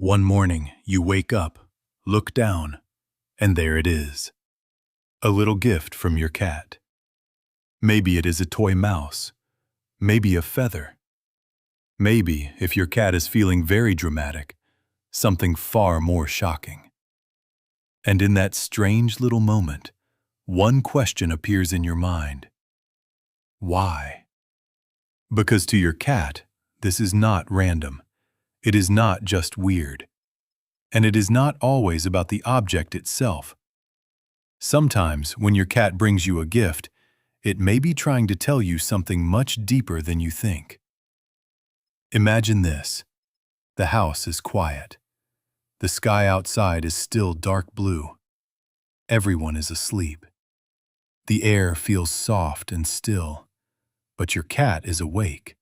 One morning, you wake up, look down, and there it is. A little gift from your cat. Maybe it is a toy mouse. Maybe a feather. Maybe, if your cat is feeling very dramatic, something far more shocking. And in that strange little moment, one question appears in your mind. Why? Because to your cat, this is not random. It is not just weird. And it is not always about the object itself. Sometimes, when your cat brings you a gift, it may be trying to tell you something much deeper than you think. Imagine this. The house is quiet. The sky outside is still dark blue. Everyone is asleep. The air feels soft and still, but your cat is awake.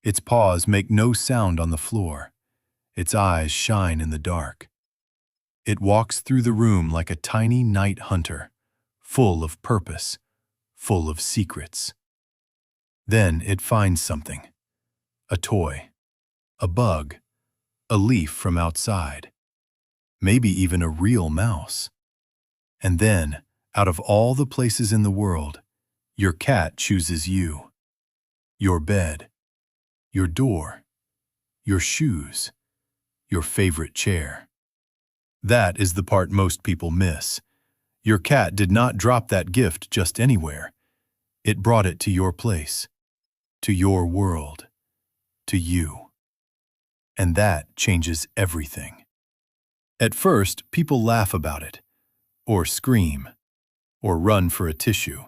Its paws make no sound on the floor. Its eyes shine in the dark. It walks through the room like a tiny night hunter, full of purpose, full of secrets. Then it finds something. A toy, a bug, a leaf from outside, maybe even a real mouse. And then, out of all the places in the world, your cat chooses you. Your bed, your door, your shoes, your favorite chair. That is the part most people miss. Your cat did not drop that gift just anywhere. It brought it to your place, to your world, to you. And that changes everything. At first, people laugh about it, or scream, or run for a tissue.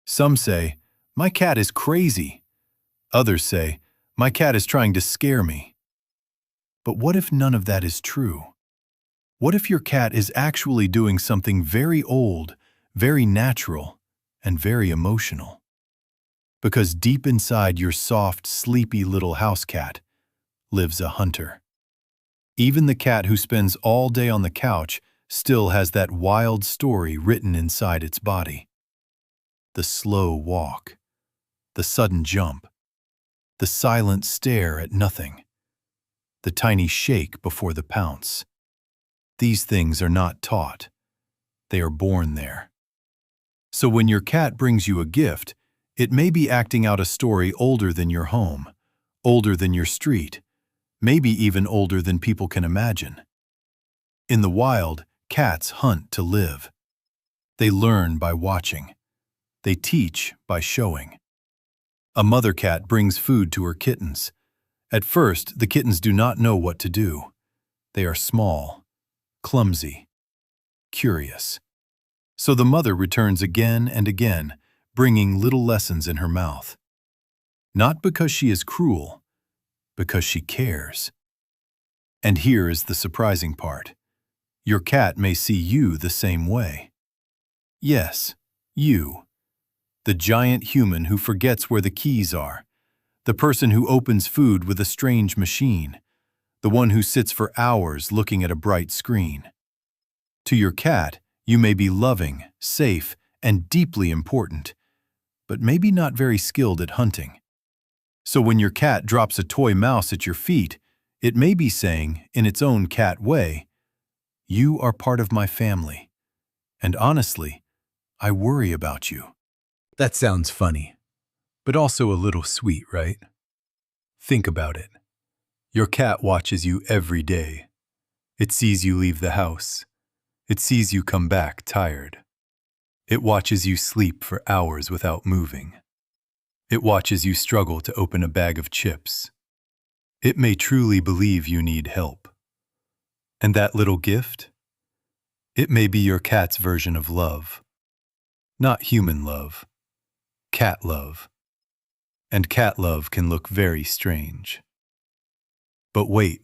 Some say, "My cat is crazy." Others say, "My cat is trying to scare me." But what if none of that is true? What if your cat is actually doing something very old, very natural, and very emotional? Because deep inside your soft, sleepy little house cat lives a hunter. Even the cat who spends all day on the couch still has that wild story written inside its body. The slow walk, the sudden jump, the silent stare at nothing, the tiny shake before the pounce. These things are not taught. They are born there. So when your cat brings you a gift, it may be acting out a story older than your home, older than your street, maybe even older than people can imagine. In the wild, cats hunt to live. They learn by watching. They teach by showing. A mother cat brings food to her kittens. At first, the kittens do not know what to do. They are small, clumsy, curious. So the mother returns again and again, bringing little lessons in her mouth. Not because she is cruel, because she cares. And here is the surprising part. Your cat may see you the same way. Yes, you. The giant human who forgets where the keys are. The person who opens food with a strange machine. The one who sits for hours looking at a bright screen. To your cat, you may be loving, safe, and deeply important, but maybe not very skilled at hunting. So when your cat drops a toy mouse at your feet, it may be saying, in its own cat way, "You are part of my family, and honestly, I worry about you." That sounds funny, but also a little sweet, right? Think about it. Your cat watches you every day. It sees you leave the house. It sees you come back tired. It watches you sleep for hours without moving. It watches you struggle to open a bag of chips. It may truly believe you need help. And that little gift? It may be your cat's version of love. Not human love. Cat love. And cat love can look very strange. But wait,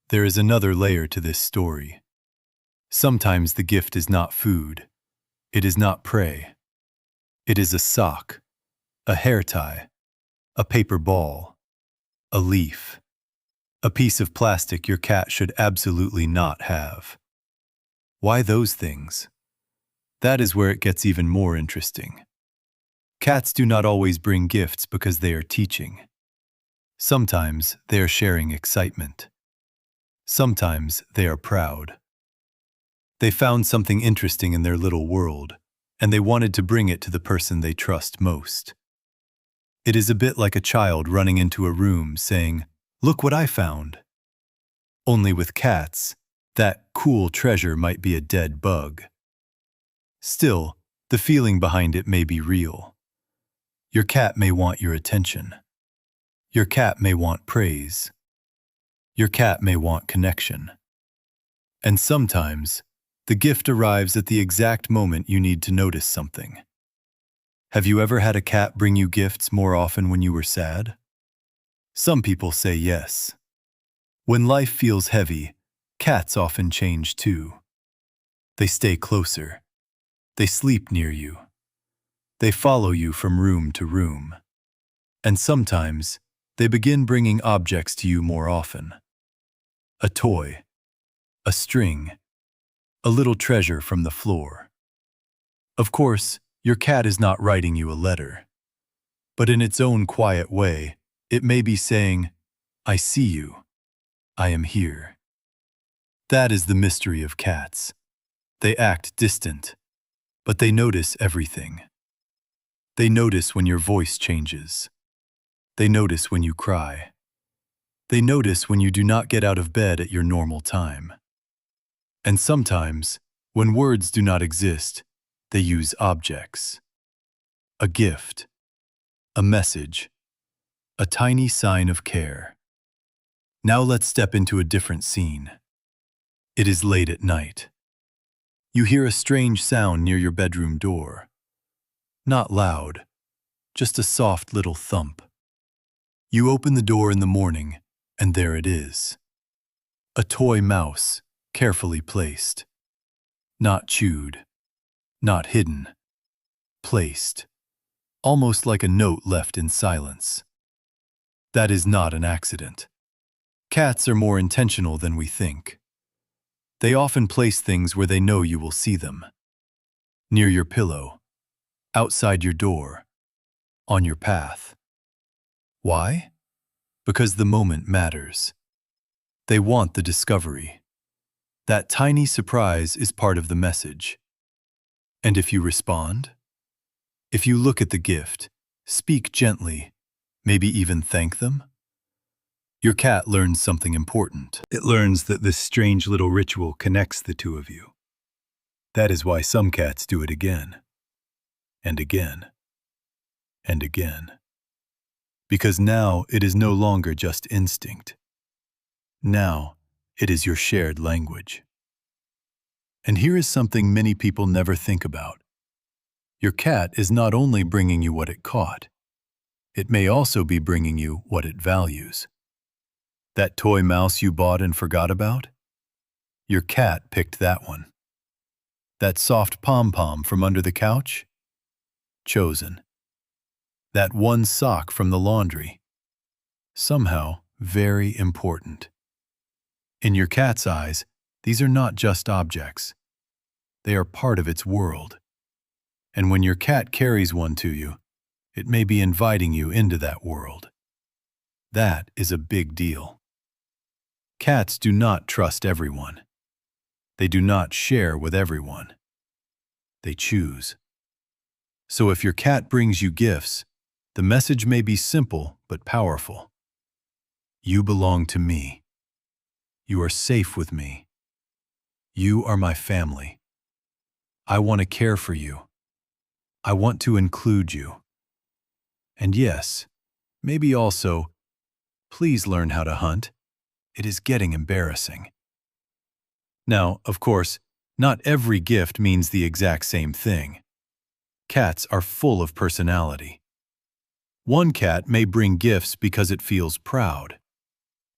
there is another layer to this story. Sometimes the gift is not food. It is not prey. It is a sock, a hair tie, a paper ball, a leaf, a piece of plastic your cat should absolutely not have. Why those things? That is where it gets even more interesting. Cats do not always bring gifts because they are teaching. Sometimes they are sharing excitement. Sometimes they are proud. They found something interesting in their little world, and they wanted to bring it to the person they trust most. It is a bit like a child running into a room saying, "Look what I found." Only with cats, that cool treasure might be a dead bug. Still, the feeling behind it may be real. Your cat may want your attention. Your cat may want praise. Your cat may want connection. And sometimes, the gift arrives at the exact moment you need to notice something. Have you ever had a cat bring you gifts more often when you were sad? Some people say yes. When life feels heavy, cats often change too. They stay closer. They sleep near you. They follow you from room to room. And sometimes, they begin bringing objects to you more often. A toy, a string, a little treasure from the floor. Of course, your cat is not writing you a letter. But in its own quiet way, it may be saying, "I see you. I am here." That is the mystery of cats. They act distant, but they notice everything. They notice when your voice changes. They notice when you cry. They notice when you do not get out of bed at your normal time. And sometimes, when words do not exist, they use objects. A gift, a message, a tiny sign of care. Now let's step into a different scene. It is late at night. You hear a strange sound near your bedroom door. Not loud, just a soft little thump. You open the door in the morning, and there it is. A toy mouse, carefully placed. Not chewed, not hidden. Placed, almost like a note left in silence. That is not an accident. Cats are more intentional than we think. They often place things where they know you will see them. Near your pillow, outside your door, on your path. Why? Because the moment matters. They want the discovery. That tiny surprise is part of the message. And if you respond, if you look at the gift, speak gently, maybe even thank them, your cat learns something important. It learns that this strange little ritual connects the two of you. That is why some cats do it again, and again, and again. Because now it is no longer just instinct. Now it is your shared language. And here is something many people never think about. Your cat is not only bringing you what it caught, it may also be bringing you what it values. That toy mouse you bought and forgot about? Your cat picked that one. That soft pom-pom from under the couch? Chosen. That one sock from the laundry? Somehow very important. In your cat's eyes, these are not just objects. They are part of its world. And when your cat carries one to you, it may be inviting you into that world. That is a big deal. Cats do not trust everyone. They do not share with everyone. They choose. So if your cat brings you gifts, the message may be simple but powerful. You belong to me. You are safe with me. You are my family. I want to care for you. I want to include you. And yes, maybe also, please learn how to hunt. It is getting embarrassing. Now, of course, not every gift means the exact same thing. Cats are full of personality. One cat may bring gifts because it feels proud.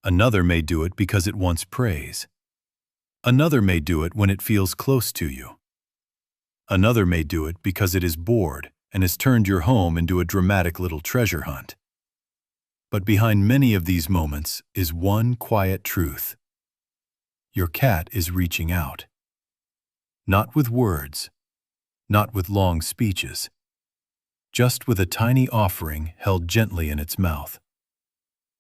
Another may do it because it wants praise. Another may do it when it feels close to you. Another may do it because it is bored and has turned your home into a dramatic little treasure hunt. But behind many of these moments is one quiet truth. Your cat is reaching out. Not with words, not with long speeches, just with a tiny offering held gently in its mouth.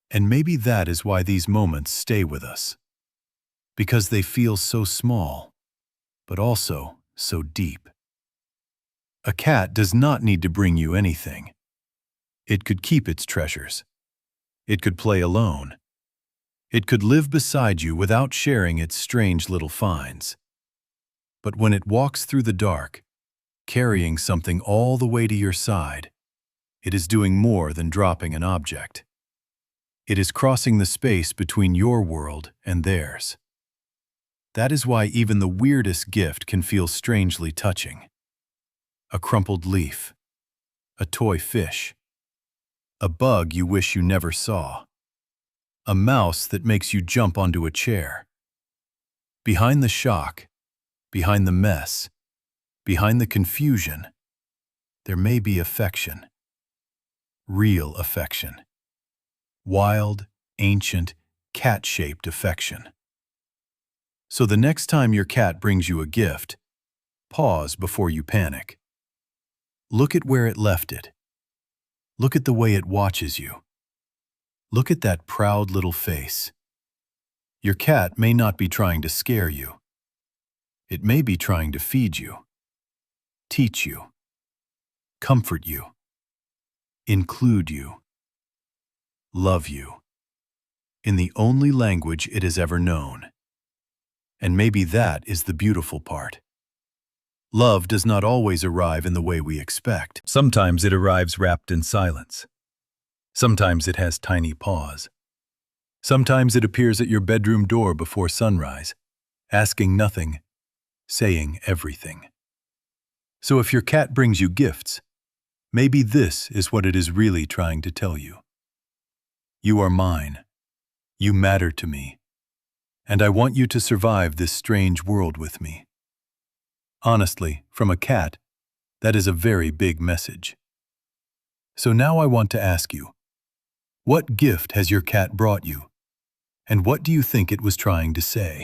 And maybe that is why these moments stay with us. because they feel so small, but also so deep. A cat does not need to bring you anything. It could keep its treasures. It could play alone. It could live beside you without sharing its strange little finds. But when it walks through the dark, carrying something all the way to your side, it is doing more than dropping an object. It is crossing the space between your world and theirs. That is why even the weirdest gift can feel strangely touching. A crumpled leaf, a toy fish, a bug you wish you never saw, a mouse that makes you jump onto a chair. Behind the shock, behind the mess, behind the confusion, there may be affection. Real affection. Wild, ancient, cat-shaped affection. So the next time your cat brings you a gift, pause before you panic. Look at where it left it. Look at the way it watches you. Look at that proud little face. Your cat may not be trying to scare you. It may be trying to feed you, teach you, comfort you, include you, love you, in the only language it has ever known. And maybe that is the beautiful part. Love does not always arrive in the way we expect. Sometimes it arrives wrapped in silence. Sometimes it has tiny paws. Sometimes it appears at your bedroom door before sunrise, asking nothing, saying everything. So if your cat brings you gifts, maybe this is what it is really trying to tell you. You are mine. You matter to me. And I want you to survive this strange world with me. Honestly, from a cat, that is a very big message. So now I want to ask you, what gift has your cat brought you? And what do you think it was trying to say?